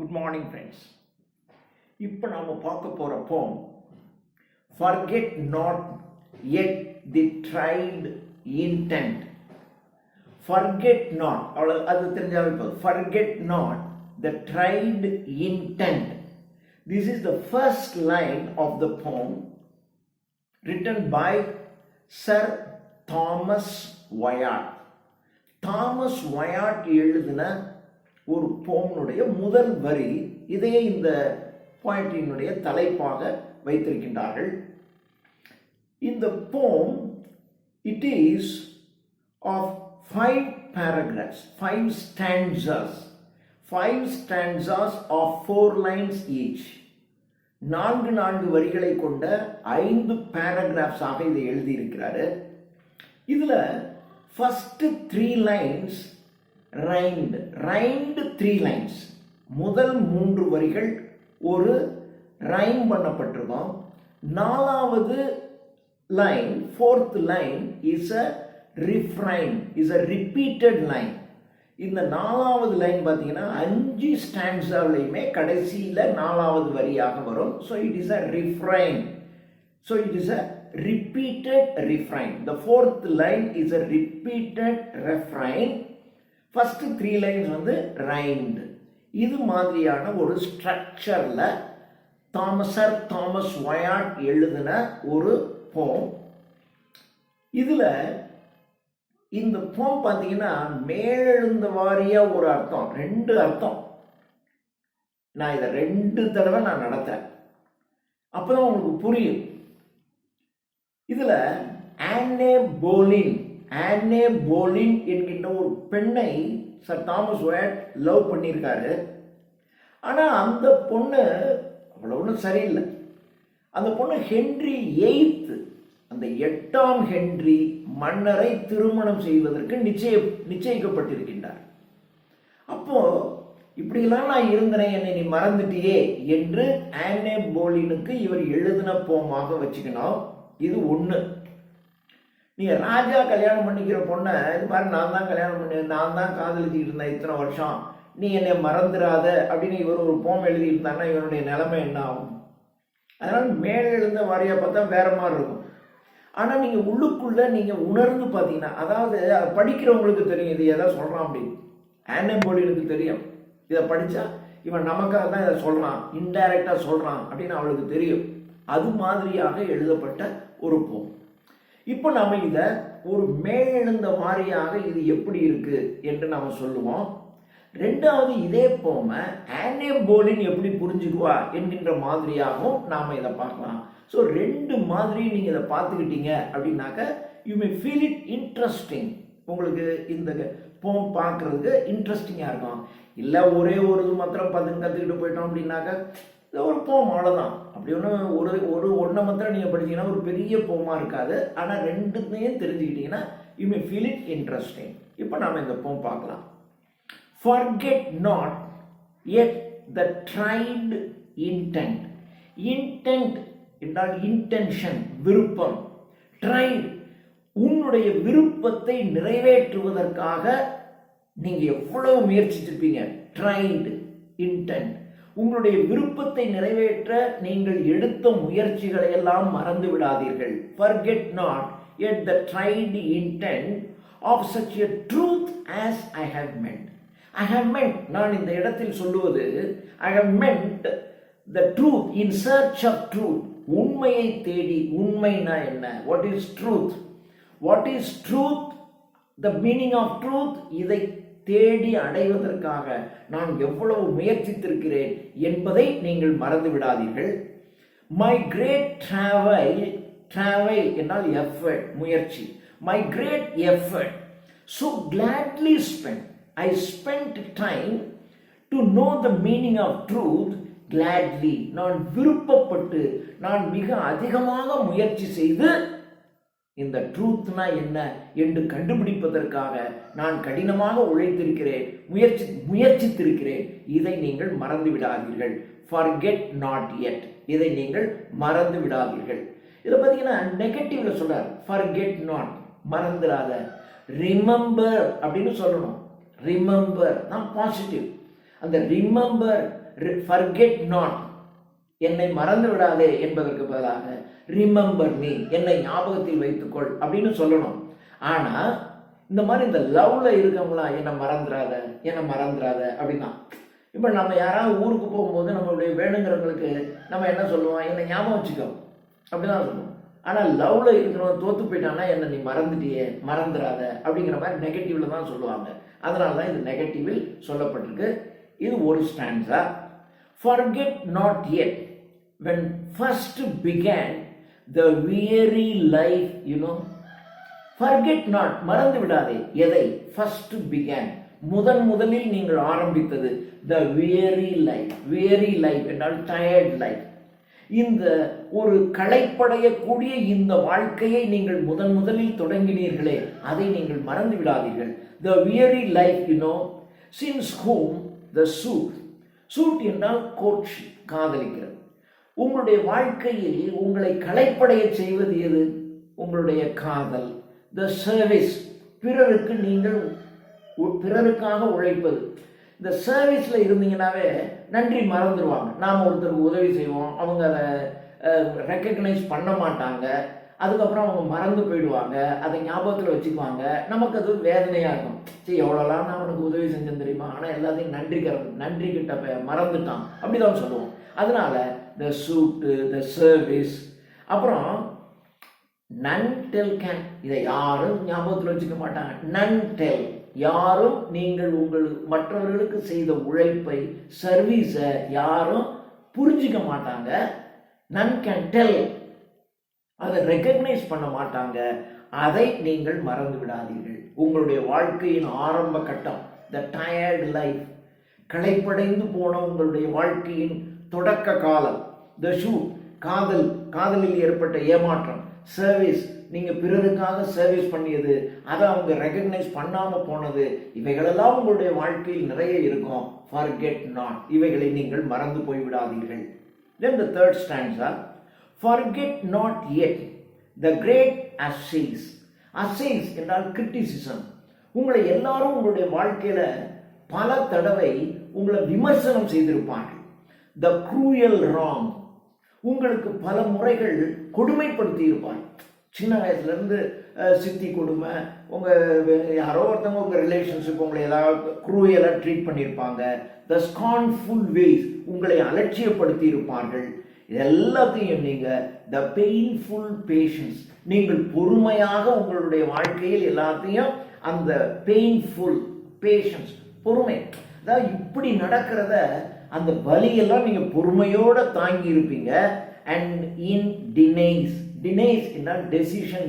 Good morning, friends. இப்போ நாம பார்க்க போற poem Forget not yet the tried intent. Forget not, அது தெரிஞ்சாவே போதும். Forget not the tried intent. This is the first line of the poem written by Sir Thomas Wyatt. Thomas Wyatt எழுதின ஒரு போம்னுடைய முதல் வரி இதையே இந்த பாயிண்டினுடைய தலைப்பாக வைத்திருக்கின்றார்கள். இந்த போம் it is of 5 paragraphs, 5 stanzas of 4 lines each. 4 வரிகளை கொண்ட 5 paragraphs-ஆக இதை எழுதியிருக்கிறாரு. இதில் first 3 lines rhymed 3 lines. முதல் 3 வரிகள் ஒரு ரைம் பண்ணப்பட்டிருக்கும். 4வது line, 4th line is a refrain, is a repeated line. இந்த 4வது லைன் பார்த்தீங்கன்னா 5 ஸ்டான்ஸாவிலையுமே கடைசியில் 4வது வரியாக வரும். So it is a refrain. So it is a repeated refrain. The 4th line is a repeated refrain. First 3 lines வந்து rhymed. இது மாதிரியான ஒரு ஸ்ட்ரக்சர்ல தாமஸ் வயாட் எழுதின ஒரு போம். இதுல இந்த போம் பார்த்தீங்கன்னா மேலெழுந்த வாரியா ஒரு அர்த்தம், 2 அர்த்தம். நான் இதை 2 தடவை நான் நடத்தேன், அப்பதான் உங்களுக்கு புரியும். இதுல ஆன்னே போலின் என்கின்ற ஒரு பெண்ணை சர் தாமஸ் வயாட் லவ் பண்ணியிருக்காரு. ஆனா அந்த பொண்ணு அவ்வளவு ஒன்றும் சரியில்லை. அந்த பொண்ணு ஹென்றி 8th, அந்த 8ஆம் ஹென்றி மன்னரை திருமணம் செய்வதற்கு நிச்சயிக்கப்பட்டிருக்கின்றார். அப்போ இப்படியெல்லாம் நான் இருந்தேன், என்னை நீ மறந்துட்டியே என்று ஆன்னே போலினுக்கு இவர் எழுதின போமாக வச்சுக்கணும். இது 1. நீ ராஜா கல்யாணம் பண்ணிக்கிற பொண்ணை இது மாதிரி நான் தான் கல்யாணம் பண்ணி, நான் தான் காதலிச்சுக்கிட்டு இருந்தேன் இத்தனை வருஷம், நீ என்னை மறந்துடாத அப்படின்னு இவர் ஒரு போம் எழுதியிருந்தாங்கன்னா இவருடைய நிலைமை என்ன ஆகும்? அதனால் மேலே எழுந்த வாரியாக பார்த்தா வேற மாதிரி இருக்கும். ஆனால் நீங்கள் உள்ளுக்குள்ள நீங்கள் உணர்ந்து பார்த்தீங்கன்னா, அதாவது அதை படிக்கிறவங்களுக்கு தெரியும் இது எதை சொல்கிறான் அப்படின்னு. ஆன்னே போலினுக்கு தெரியும், இதை படித்தா இவன் நமக்காக தான் இதை சொல்கிறான், இன்டைரக்டாக சொல்கிறான் அப்படின்னு அவளுக்கு தெரியும். அது மாதிரியாக எழுதப்பட்ட ஒரு போம். இப்போ நாம இதை ஒரு மேலெழுந்த வாரியாக இது எப்படி இருக்கு என்று நாம சொல்லுவோம். 2வது இதே போம ஆன்னே போலின் எப்படி புரிஞ்சுக்குவா என்கின்ற மாதிரியாகவும் நாம இதை பார்க்கலாம். ஸோ 2 மாதிரி நீங்க இதை பார்த்துக்கிட்டீங்க அப்படின்னாக்க you may feel it interesting. உங்களுக்கு இந்த போம் பார்க்கறதுக்கு இன்ட்ரெஸ்டிங்காக இருக்கும். இல்லை ஒரே ஒரு இது மாத்திரம் கற்றுக்கிட்டு போயிட்டோம் அப்படின்னாக்க ஒரு போம் அவ்வளோதான். அப்படி ஒன்றை மாத்திரம் நீங்கள் படிச்சீங்கன்னா ஒரு பெரிய போமாக இருக்காது. ஆனால் 2த்தையும் தெரிஞ்சுக்கிட்டீங்கன்னா you may feel it interesting. இப்போ நாம் இந்த போம் பார்க்கலாம். Forget not yet the tried intent. Intent என்றால் இன்டென்ஷன், விருப்பம். ட்ரைட், உன்னுடைய விருப்பத்தை நிறைவேற்றுவதற்காக நீங்க எவ்வளவு முயற்சிச்சிருப்பீங்க. ட்ரைட் இன்டென்ட், உங்களுடைய விருப்பத்தை நிறைவேற்ற நீங்கள் எடுத்த முயற்சிகளை எல்லாம் மறந்து விடாதீர்கள். Forget not yet the tried intent of such a truth as I have meant. I have meant, நான் இந்த இடத்தில் சொல்லுவது I have meant the truth, in search of truth. உண்மையை தேடி. உண்மைனா என்ன? What is truth? What is truth? The meaning of truth. இதை தேடி அடைவதற்காக நான் எவ்வளவு முயற்சித்திருக்கிறேன் என்பதை நீங்கள் மறந்து விடாதீர்கள். My great travel என்றால் effort, முயற்சி. My great effort so gladly spent. I spent time to know the meaning of truth gladly. நான் விருப்பப்பட்டு, நான் மிக அதிகமாக முயற்சி செய்து இந்த ட்ரூத்னா என்ன என்று கண்டுபிடிப்பதற்காக நான் கடினமாக உழைத்திருக்கிறேன், முயற்சித்திருக்கிறேன். இதை நீங்கள் மறந்து விடாதீர்கள். Forget not yet. இதை நீங்கள் மறந்து விடாதீர்கள். இதை பார்த்தீங்கன்னா நெகட்டிவ்ல சொல்றார். Forget not, மறந்துடாத. ரிமெம்பர் அப்படின்னு சொல்லணும். ரிமெம்பர் தான் பாசிட்டிவ். அந்த ரிமெம்பர் ஃபர்கெட் நாட், என்னை மறந்து விடாதே என்பதற்கு பதிலாக ரிமெம்பர் மீ, என்னை ஞாபகத்தில் வைத்துக்கொள் அப்படின்னு சொல்லணும். ஆனால் இந்த மாதிரி இந்த லவ்ல இருக்கவங்களாம் என்னை மறந்துடாத அப்படின்னா. இப்போ நம்ம யாராவது ஊருக்கு போகும்போது நம்மளுடைய வேணுங்கிறவங்களுக்கு நம்ம என்ன சொல்லுவோம், என்னை ஞாபகம் வச்சுக்கோ அப்படிதான் சொல்லுவோம். ஆனால் லவ்ல இருக்கிறவங்க தோத்து போயிட்டான்னா என்னை நீ மறந்துடாத அப்படிங்கிற மாதிரி நெகட்டிவ்ல தான் சொல்லுவாங்க. அதனால தான் இது நெகட்டிவில் சொல்லப்பட்டிருக்கு. இது ஒரு stanza. Forget not yet when first began the weary life, forget not, மறந்து விடாதே எதை, first began, முதலில் நீங்கள் ஆரம்பித்தது, the weary life என்றால் tired life, இந்த ஒரு களைப்படையக்கூடிய இந்த வாழ்க்கையை நீங்கள் முதலில் தொடங்கினீர்களே அதை நீங்கள் மறந்து விடாதீர்கள். the weary life, since whom the suit என்றால் கோட்சி, காதலிக்கிறது. உங்களுடைய வாழ்க்கையில் உங்களை களைப்படைய செய்வது எது? உங்களுடைய காதல். த சர்வீஸ், பிறருக்காக உழைப்பது. இந்த சர்வீஸில் இருந்தீங்கன்னாவே நன்றி மறந்துடுவாங்க. நாம் ஒருத்தருக்கு உதவி செய்வோம், அவங்க அதை ரெக்கக்னைஸ் பண்ண மாட்டாங்க, அதுக்கப்புறம் அவங்க மறந்து போயிடுவாங்க, அதை ஞாபகத்தில் வச்சுக்குவாங்க. நமக்கு அது வேதனையாக இருக்கும். சரி, எவ்வளோலாம் நான் அவனுக்கு உதவி செஞ்சேன் தெரியுமா, ஆனால் எல்லாத்தையும் நன்றி கிட்ட மறந்துட்டான் அப்படிதான் சொல்லுவோம். அதனால த சூட்டு, த சர்வீஸ், அப்புறம் நன் டெல் கேன், இதை யாரும் ஞாபகத்தில் வச்சுக்க மாட்டாங்க. நன் டெல், யாரும் நீங்கள் மற்றவர்களுக்கு செய்த உழைப்பை, சர்வீஸை யாரும் புரிஞ்சிக்க மாட்டாங்க. நன் கேன் டெல், அதை ரெக்கக்னைஸ் பண்ண மாட்டாங்க. அதை நீங்கள் மறந்து விடாதீர்கள். உங்களுடைய வாழ்க்கையின் ஆரம்ப கட்டம், த டயர்டு லைஃப், களைப்படைந்து போன உங்களுடைய வாழ்க்கையின் தொடக்க காலம். த ஷூட், காதலில் ஏற்பட்ட ஏமாற்றம். சர்வீஸ், நீங்கள் பிறருக்காக சர்வீஸ் பண்ணியது, அதை அவங்க ரெக்கக்னைஸ் பண்ணாமல் போனது, இவைகளெல்லாம் உங்களுடைய வாழ்க்கையில் நிறைய இருக்கும். forget not, இவைகளை நீங்கள் மறந்து போய்விடாதீர்கள். Then the third stanza, forget not yet the great assays. assays என்றால் criticism. உங்களை எல்லாரும் உங்களுடைய வாழ்க்கையில பல தடவை உங்களை விமர்சனம் செய்திருப்பார்கள். the cruel wrong, உங்களுக்கு பல முறைகள் கொடுமைப்படுத்தி இருப்பாங்க. சின்ன வயசுலேருந்து சித்தி கொடுமை, யாரோ ஒருத்தவங்க உங்கள் ரிலேஷன்ஷிப் உங்களை ஏதாவது க்ரூயலாக ட்ரீட் பண்ணியிருப்பாங்க. த ஸ்கான்ஃபுல் வேஸ், உங்களை அலட்சியப்படுத்தி இருப்பார்கள். இது எல்லாத்தையும் நீங்கள் த பெயின்ஃபுல் பேஷன்ஸ், நீங்கள் பொறுமையாக உங்களுடைய வாழ்க்கையில் எல்லாத்தையும் அந்த பெயின்ஃபுல் பேஷன்ஸ், பொறுமை, அதாவது இப்படி நடக்கிறத அந்த வலியெல்லாம் நீங்கள் பொறுமையோடு தாங்கி இருப்பீங்க. அண்ட் இன் டினைஸ் என்றால் டெசிஷன்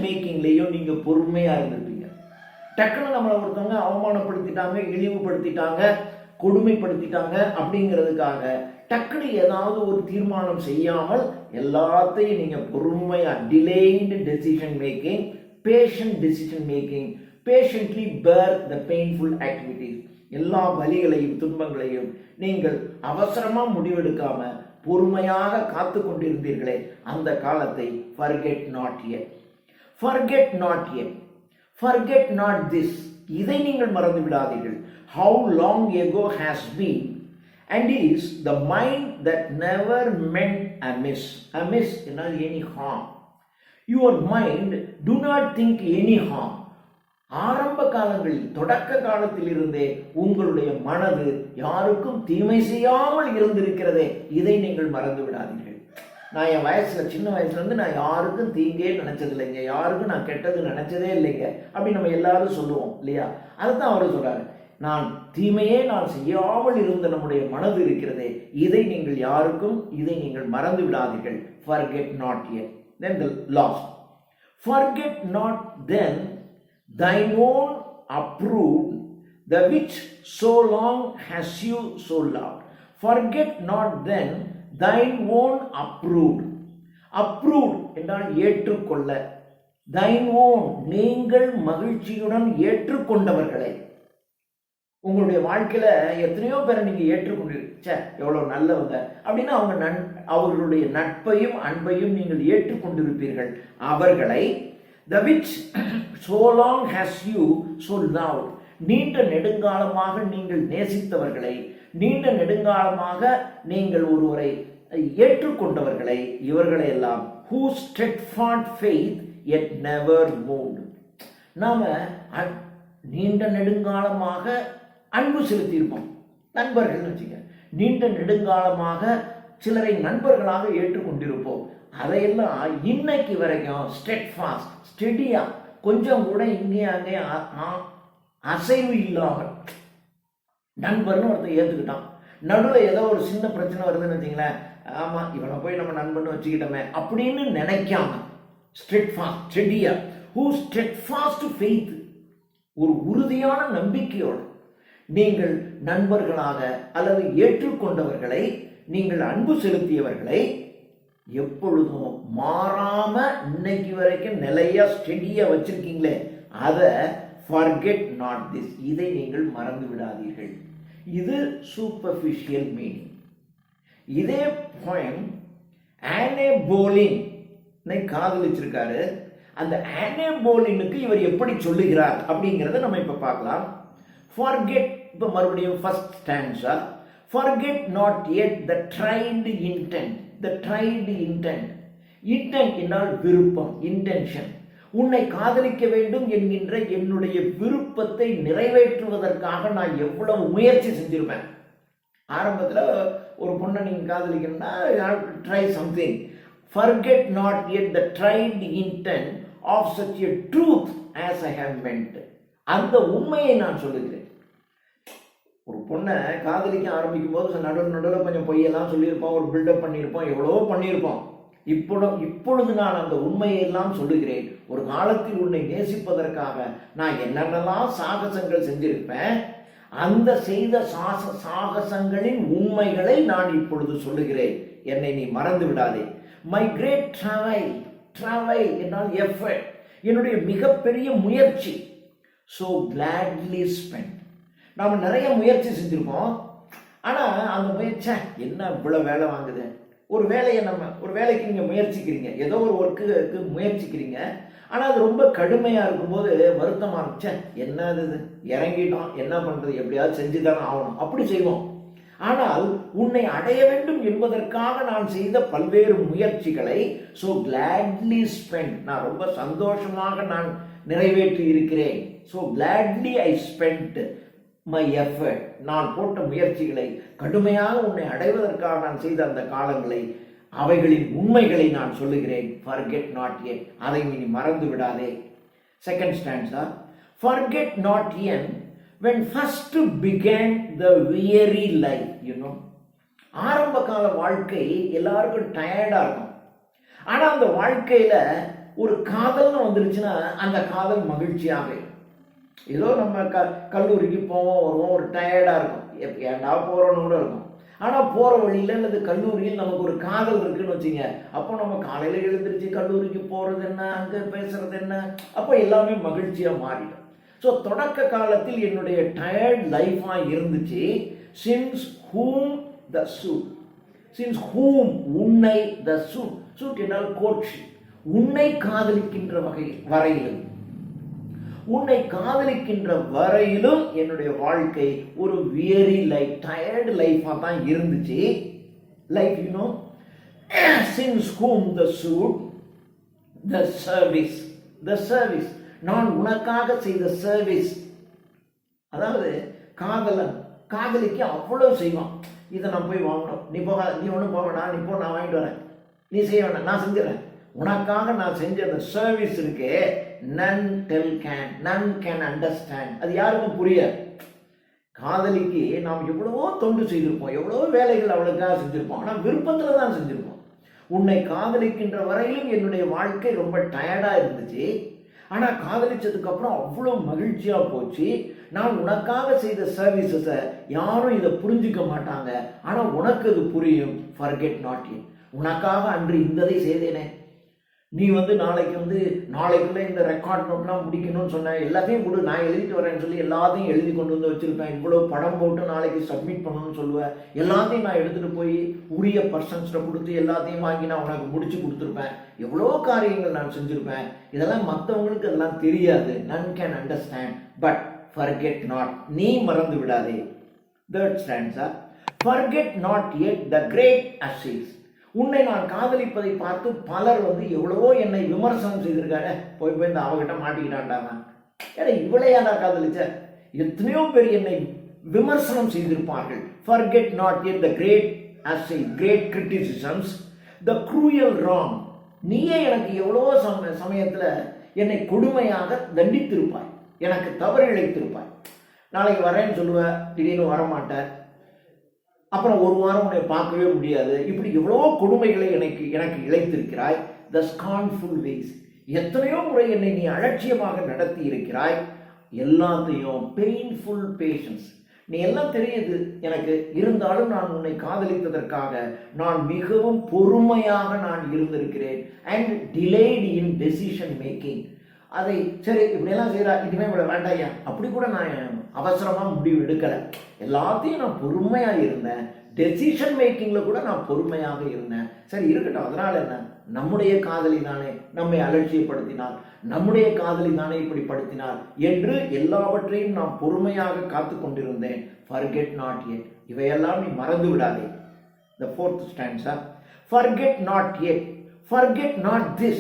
மேக்கிங்லேயும் நீங்கள் பொறுமையாக இருந்திருப்பீங்க. டக்குன்னு நம்மளை ஒருத்தவங்க அவமானப்படுத்திட்டாங்க, இழிவுபடுத்திட்டாங்க, கொடுமைப்படுத்திட்டாங்க அப்படிங்கிறதுக்காக டக்குன்னு ஏதாவது ஒரு தீர்மானம் செய்யாமல் எல்லாத்தையும் நீங்கள் பொறுமையாக, delayed decision making, patient decision making, patiently bear the painful activities, எல்லா வலிகளையும் துன்பங்களையும் நீங்கள் அவசரமாக முடிவெடுக்காம பொறுமையாக காத்து கொண்டிருந்தீர்களே அந்த காலத்தை forget not yet. forget not yet, forget not this, இதை நீங்கள் மறந்து விடாதீர்கள். how long ago has been and is the mind that never meant amiss. amiss என்றால் any harm. your mind do not think any harm. ஆரம்ப காலங்களில், தொடக்க காலத்தில் இருந்தே உங்களுடைய மனது யாருக்கும் தீமை செய்யாமல் இருந்திருக்கிறதே, இதை நீங்கள் மறந்து விடாதீர்கள். நான் என் சின்ன வயசுலேருந்து நான் யாருக்கும் தீங்கே நினைச்சது இல்லைங்க, யாருக்கும் நான் கெட்டது நினைச்சதே இல்லைங்க அப்படி நம்ம எல்லாரும் சொல்லுவோம் இல்லையா? அதுதான் அவர் சொல்றாரு, தீமையே நான் செய்யாமல் இருந்த நம்முடைய மனது இருக்கிறதே, இதை நீங்கள் மறந்து விடாதீர்கள். forget not yet. Then the last, forget not then thine own approved, the which so long has you so loved. forget not then thine own approved. approved என்றால் ஏற்றுக்கொள்ள. thine own, நீங்கள் மகிழ்ச்சியுடன் ஏற்றுக்கொண்டவர்களை. உங்களுடைய வாழ்க்கையில எத்தனையோ பேரை நீங்க ஏற்றுக்கொண்டிருக்க, எவ்வளவு நல்லவங்க அப்படின்னு அவர்களுடைய நட்பையும் அன்பையும் நீங்கள் ஏற்றுக்கொண்டிருப்பீர்கள். அவர்களை, the which so long has you so loved, நீண்ட நெடுங்காலமாக நீங்கள் நேசித்தவர்களை, நீண்ட நெடுங்காலமாக நீங்கள் ஒருவரை ஏற்றுக்கொண்டவர்களை, இவர்களை எல்லாம் who steadfast faith yet never moved. நாம நீண்ட நெடுங்காலமாக அன்பு செலுத்தியிருப்போம், நண்பர்கள் வச்சுக்க. நீண்ட நெடுங்காலமாக சிலரை நண்பர்களாக ஏற்றுக்கொண்டிருப்போம். அதையெல்லாம் இன்னைக்கு வரைக்கும் ஸ்டெட்ஃபாஸ்ட், ஸ்டெடியா, கொஞ்சம் கூட இங்கே அங்கே அசைவு இல்லாமல் நண்பர்னு ஒருத்தர் ஏற்றுக்கிட்டான். நடுவில் ஏதோ ஒரு சின்ன பிரச்சனை வருதுன்னு வச்சிங்களேன், ஆமாம் இவனை போய் நம்ம நண்பன்னு வச்சுக்கிட்டோமே அப்படின்னு நினைக்காம ஸ்டெட்ஃபாஸ்ட், ஸ்டெடியா, ஹூ ஸ்டெட்ஃபாஸ்ட் ஃபெய்த், ஒரு உறுதியான நம்பிக்கையோடு நீங்கள் நண்பர்களாக அல்லது ஏற்றுக்கொண்டவர்களை, நீங்கள் அன்பு செலுத்தியவர்களை எப்பொழுதும் மாறாம இன்னைக்கு வரைக்கும் நிலையா ஸ்டெடியா வச்சிருக்கீங்களே, அதை forget not this, இதை நீங்கள் மறந்து விடாதீர்கள். இது சூப்பர்ஃபிஷியல் மீனிங். இதே போயம் ஆனே போலின் காதலிச்சிருக்காரு. அந்த ஆனே போலினுக்கு இவர் எப்படி சொல்லுகிறார் அப்படிங்கிறத நம்ம இப்ப பார்க்கலாம். forget, இப்ப மறுபடியும் first stanza, forget not yet the tried intent. the tried intent, intent என்றால் விருப்பம், இன்டென்ஷன். உன்னை காதலிக்க வேண்டும் என்கின்ற என்னுடைய விருப்பத்தை நிறைவேற்றுவதற்காக நான் எவ்வளவு முயற்சி செஞ்சிருப்பேன். ஆரம்பத்தில் ஒரு பொண்ணை நீங்க காதலிக்கணும்னா try something. forget not yet the tried intent of such a truth as I have meant. அந்த உண்மையை நான் சொல்லுகிறேன். ஒரு பொண்ணை காதலிக்க ஆரம்பிக்கும் போது நடுவில் கொஞ்சம் பொய்யெல்லாம் சொல்லியிருப்போம், ஒரு பில்டப் பண்ணியிருப்போம், எவ்வளவோ பண்ணியிருப்போம். இப்பொழுது நான் அந்த உண்மையெல்லாம் சொல்லுகிறேன். ஒரு காலத்தில் உன்னை நேசிப்பதற்காக நான் என்னென்னலாம் சாகசங்கள் செஞ்சிருப்பேன், அந்த செய்த சாகசங்களின் உண்மைகளை நான் இப்பொழுது சொல்லுகிறேன். என்னை நீ மறந்து விடாதே. மை கிரேட் டிராவல் என்றால் எஃபர்ட், என்னுடைய மிகப்பெரிய முயற்சி. So gladly spend. நாம் நிறைய முயற்சி செஞ்சுருக்கோம், ஆனால் அந்த முயற்சி என்ன இவ்வளோ வேலை வாங்குது. ஒரு வேலைக்கு நீங்கள் முயற்சிக்கிறீங்க, ஏதோ ஒரு ஒர்க்குக்கு முயற்சிக்கிறீங்க, ஆனால் அது ரொம்ப கடுமையாக இருக்கும்போது வருத்தமாக இருந்துச்சே, என்ன அது இறங்கிட்டோம், என்ன பண்ணுறது, எப்படியாவது செஞ்சு தானே ஆகணும், அப்படி செய்வோம். ஆனால் உன்னை அடைய வேண்டும் என்பதற்காக நான் செய்த பல்வேறு முயற்சிகளை ஸோ கிளாட்லி ஸ்பெண்ட், நான் ரொம்ப சந்தோஷமாக நான் நிறைவேற்றி இருக்கிறேன். So gladly I spend my effort, நான் போட்ட முயற்சிகளை, கடுமையாக உன்னை அடைவதற்காக நான் செய்த அந்த காலங்களை, அவைகளின் உண்மைகளை நான் சொல்லுகிறேன். forget not yet, அதை நீ மறந்து விடாதே. Second stanza, forget not yet when first began the weary life. ஆரம்ப கால வாழ்க்கை எல்லாருக்கும் டயர்டா இருக்கும். ஆனா அந்த வாழ்க்கையில ஒரு காதல்னு வந்துருச்சுன்னா அந்த காதல் மகிழ்ச்சியாக இருக்கும். ஏதோ நம்ம கல்லூரிக்கு போவோம் வருவோம், ஒரு டயர்டாக இருக்கும், ஏண்டா போகிறோன்னு கூட இருக்கும். ஆனால் போகிற வழியில் அல்லது கல்லூரியில் நமக்கு ஒரு காதல் இருக்குன்னு வச்சுங்க, அப்போ நம்ம காலையில் எழுந்திரிச்சு கல்லூரிக்கு போகிறது என்ன, அங்கே பேசுறது என்ன, அப்போ எல்லாமே மகிழ்ச்சியாக மாறிடும். ஸோ தொடக்க காலத்தில் என்னுடைய டயர்ட் லைஃபாக இருந்துச்சு. Since whom the suit, since ஹூம் உன்னை, த சூட், சூட் என்றால் கோட்ஷி, உன்னை காதலிக்கின்ற வரையிலும், உன்னை காதலிக்கின்ற வரையிலும் என்னுடைய வாழ்க்கை ஒரு வியரி லைஃப், டயர்டு லைஃபாக தான் இருந்துச்சு. Life since whom the suit, the service, the service, நான் உனக்காக செய்த சர்வீஸ். அதாவது காதலன் காதலிக்கு அவ்வளவு செய்வான். இதை நான் போய் வாங்கணும், நீ ஒன்றும் போக வேணாம், நீ போ, நான் வாங்கிட்டு வரேன், நீ செய்ய வேண்டாம், நான் செஞ்சிடறேன், உனக்காக நான் செஞ்ச அந்த சர்வீஸ் இருக்கே, none can understand. அது யாருக்கும் புரியாது. காதலிக்கு நாம் எவ்வளவோ தொண்டு செய்திருப்போம், எவ்வளவோ வேலைகள் அவளுக்காக செஞ்சிருப்போம், ஆனால் விருப்பத்தில் தான் செஞ்சிருப்போம். உன்னை காதலிக்கின்ற வரையிலும் என்னுடைய வாழ்க்கை ரொம்ப டயர்டா இருந்துச்சு. ஆனால் காதலிச்சதுக்கு அப்புறம் அவ்வளோ மகிழ்ச்சியா போச்சு. நான் உனக்காக செய்த சர்வீசஸை யாரும் இதை புரிஞ்சுக்க மாட்டாங்க, ஆனால் உனக்கு அது புரியும். forget not yet, உனக்காக அன்று இந்ததை செய்தேனே, நீ நாளைக்குள்ள இந்த ரெக்கார்ட் நோட்லாம் முடிக்கணும்னு சொன்ன, எல்லாத்தையும் கொடு, நான் எழுதிட்டு வரேன்னு சொல்லி எல்லாத்தையும் எழுதி கொண்டு வந்து வச்சிருப்பேன். இவ்வளோ படம் போட்டு நாளைக்கு சப்மிட் பண்ணணும்னு சொல்லுவேன். எல்லாத்தையும் நான் எடுத்துகிட்டு போய் உரிய பர்சன்ஸ்ட கொடுத்து எல்லாத்தையும் வாங்கி நான் உனக்கு முடிச்சு கொடுத்துருப்பேன். எவ்வளோ காரியங்கள் நான் செஞ்சுருப்பேன். இதெல்லாம் மற்றவங்களுக்கு அதெல்லாம் தெரியாது. none can understand, but forget not, நீ மறந்து விடாதே. Third stanza, forget not yet the great assays. உன்னை நான் காதலிப்பதை பார்த்து பலர் எவ்வளவோ என்னை விமர்சனம் செய்திருக்காரு. போய் இந்த அவகிட்ட மாட்டிக்கிட்டான்டாங்க. ஏன்னா இவளையா நான் காதலிச்ச? எத்தனையோ பேர் என்னை விமர்சனம் செய்திருப்பார்கள். forget not yet the great assays, great criticisms, the cruel wrong. நீயே எனக்கு எவ்வளவோ சமயத்தில் என்னை கொடுமையாக தண்டித்திருப்பாய், எனக்கு தவறு இழைத்திருப்பாய். நாளைக்கு வரேன்னு சொல்லுவேன், திடீர்னு வரமாட்டேன், அப்புறம் ஒரு வாரம் உன்னை பார்க்கவே முடியாது. இப்படி எவ்வளோ கொடுமைகளை எனக்கு இழைத்திருக்கிறாய். த ஸ்கான்ஃபுல் வேஸ், எத்தனையோ முறை என்னை நீ அலட்சியமாக நடத்தி இருக்கிறாய். எல்லாத்தையும் பெயின்ஃபுல் பேஷன்ஸ், நீ எல்லாம் தெரியுது எனக்கு, இருந்தாலும் நான் உன்னை காதலித்ததற்காக நான் மிகவும் பொறுமையாக நான் இருந்திருக்கிறேன். And delayed in decision making, அதை சரி இப்படியெல்லாம் செய்கிறா, இனிமேல் இவ்வளோ வேண்டாயா, அப்படி கூட நான் அவசரமாக முடிவு எடுக்கலை. எல்லாத்தையும் நான் பொறுமையாக இருந்தேன். டெசிஷன் மேக்கிங்கில் கூட நான் பொறுமையாக இருந்தேன். சரி இருக்கட்டும், அதனால் என்ன, நம்முடைய காதலி தானே நம்மை அலட்சியப்படுத்தினார், நம்முடைய காதலி தானே இப்படி படுத்தினார் என்று எல்லாவற்றையும் நான் பொறுமையாக காத்து கொண்டிருந்தேன். forget not yet, இவையெல்லாம் நீ மறந்து விடாதே. the fourth stanza, forget not yet, forget not this.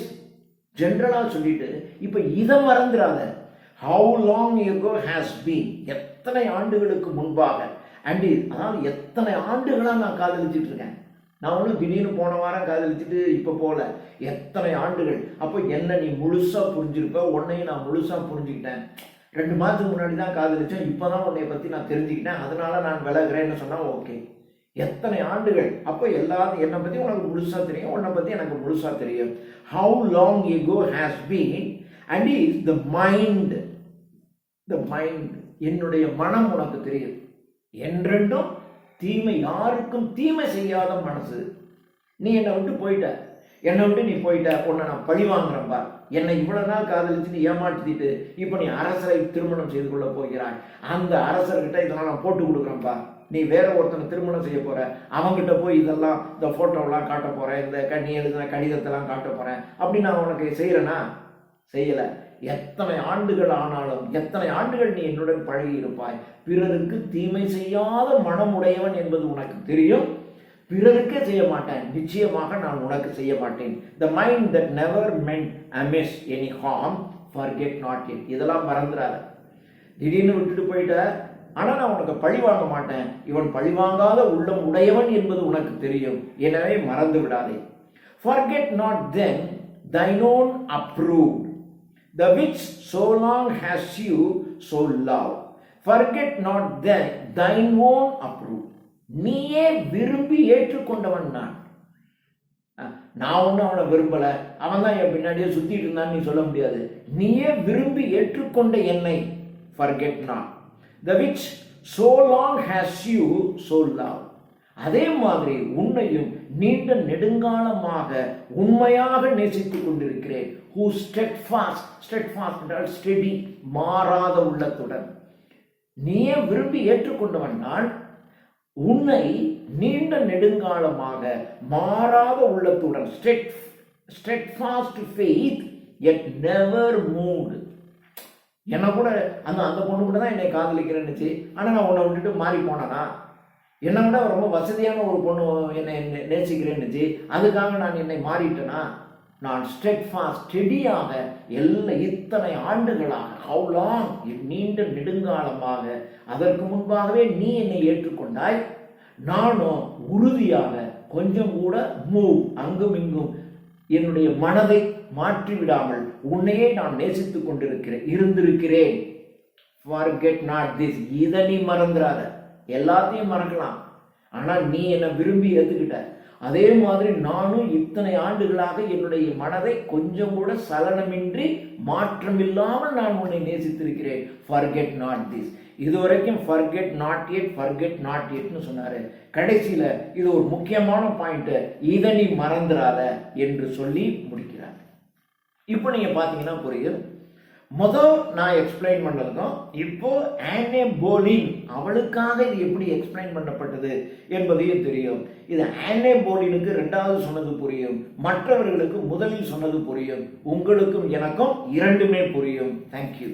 ஜென்ரலாக சொல்லிட்டு இப்போ இதை மறந்துடாத. how long ago has been, எத்தனை ஆண்டுகளுக்கு முன்பாக, அண்ட் அதாவது எத்தனை ஆண்டுகளாக நான் காதலிச்சுட்டு இருக்கேன். நான் ஒன்றும் திடீர்னு போன வாரம் காதலிச்சுட்டு இப்போ போல, எத்தனை ஆண்டுகள். அப்போ என்ன நீ முழுசாக புரிஞ்சிருப்ப, உன்னையும் நான் முழுசாக புரிஞ்சுக்கிட்டேன். 2 மாதத்துக்கு முன்னாடி தான் காதலிச்சேன், இப்போ தான் உன்னை பற்றி நான் தெரிஞ்சுக்கிட்டேன், அதனால நான் விலகிறேன்னு சொன்னால் ஓகே. எத்தனை ஆண்டுகள், அப்போ எல்லாரும் என்னை பற்றி உனக்கு முழுசாக தெரியும், உன்னை பற்றி எனக்கு முழுசாக தெரியும். how long ago has been, and is the mind, என்னுடைய மனம் உனக்கு தெரியும். என்றென்றும் தீமை, யாருக்கும் தீமை செய்யாத மனசு. நீ என்னை விட்டு போயிட்ட, என்னை விட்டு நீ போயிட்ட, உன்னை நான் பழி வாங்குறேன்பா. என்னை இவ்வளவு நாள் காதலிச்சுட்டு ஏமாற்றிட்டு இப்போ நீ அரசரை திருமணம் செய்து கொள்ள போகிறாய். அந்த அரசர்கிட்ட இதெல்லாம் நான் போட்டு கொடுக்குறேன்ப்பா. நீ வேற ஒருத்தனை திருமணம் செய்ய போற, அவங்ககிட்ட போய் இதெல்லாம் இந்த போட்டோவெல்லாம் காட்ட போறேன், இந்த நீ எழுதின கடிதத்தெல்லாம் காட்ட போறேன். அப்படி நான் உனக்கு செய்யறேனா? செய்யல. எத்தனை ஆண்டுகள் ஆனாலும், எத்தனை ஆண்டுகள் நீ என்னுடன் பழகி இருப்பாய். பிறருக்கு தீமை செய்யாத மனம் உடையவன் என்பது உனக்கு தெரியும். பிறருக்கே செய்ய மாட்டேன், நிச்சயமாக நான் உனக்கு செய்ய மாட்டேன். the mind that never meant amiss any harm, forget not yet. இதெல்லாம் மறந்துடாத. திடீர்னு விட்டுட்டு போயிட்ட, ஆனால் நான் உனக்கு பழி வாங்க மாட்டேன். இவன் பழி வாங்காத உள்ளம் உடையவன் என்பது உனக்கு தெரியும், எனவே மறந்து விடாதே. forget not then thine own approved, the which so long has you so loved. forget not then thine own approved. நீயே விரும்பி ஏற்றுக்கொண்டவன் நான். நான் ஒன்றும் அவனை விரும்பல, அவன் தான் என் பின்னாடியே சுத்திட்டு இருந்தான்னு நீ சொல்ல முடியாது. நீயே விரும்பி ஏற்றுக்கொண்ட என்னை forget not, the which so long has you so loved. அதே மாதிரி உன்னையும் நீண்ட நெடுங்காலமாக உண்மையாக நேசித்துக் கொண்டிருக்கிறேன். who steadfast என்றால் steady, மாறாத உள்ளத்துடன். நீயே விரும்பி ஏற்றுக்கொண்டவன் நான், உன்னை நீண்ட நெடுங்காலமாக மாறாத உள்ளத்துடன், steadfast faith yet never moved. என்ன கூட அந்த பொண்ணு கூட தான் என்னை காதலிக்கிறேன்னுச்சு, ஆனால் நான் உன்னை விட்டுட்டு மாறி போனேனா? என்னை விட ரொம்ப வசதியான ஒரு பொண்ணு என்னை நேசிக்கிறேன்னுச்சு, அதுக்காக நான் என்னை மாறிட்டேனா? நான் ஸ்டெடியாக இத்தனை ஆண்டுகளாக, how long, நீண்ட நெடுங்காலமாக, அதற்கு முன்பாகவே நீ என்னை ஏற்றுக்கொண்டாய். நானும் உறுதியாக கொஞ்சம் கூட அங்கும் இங்கும் என்னுடைய மனதை மாற்றிவிடாமல் உன்னையே நான் நேசித்துக் இருந்திருக்கிறேன். forget not this. இதை நீ மறந்துடாத. எல்லாத்தையும் மறக்கலாம், ஆனால் நீ என்னை விரும்பி ஏற்றுக்கிட்ட. அதே மாதிரி நானும் இத்தனை ஆண்டுகளாக என்னுடைய மனதை கொஞ்சம் கூட சலனமின்றி மாற்றமில்லாமல் நான் உன்னை நேசித்திருக்கிறேன். forget not this. இதுவரைக்கும் forget not yetன்னு சொன்னாரு. கடைசியில இது ஒரு முக்கியமான பாயிண்ட், இதை நீ மறந்துடாத என்று சொல்லி முடிக்கிறார். இப்போ நீங்க பாத்தீங்கன்னா புரியும். முதல் நான் எக்ஸ்பிளைன் பண்ணதுக்கும் இப்போ ஆனே போலின் அவளுக்காக இது எப்படி எக்ஸ்பிளைன் பண்ணப்பட்டது என்பதையும் தெரியும். இது ஆனே போலினுக்கு 2வது சொன்னது புரியும், மற்றவர்களுக்கு முதலில் சொன்னது புரியும். உங்களுக்கும் எனக்கும் இரண்டுமே புரியும். தேங்க்யூ.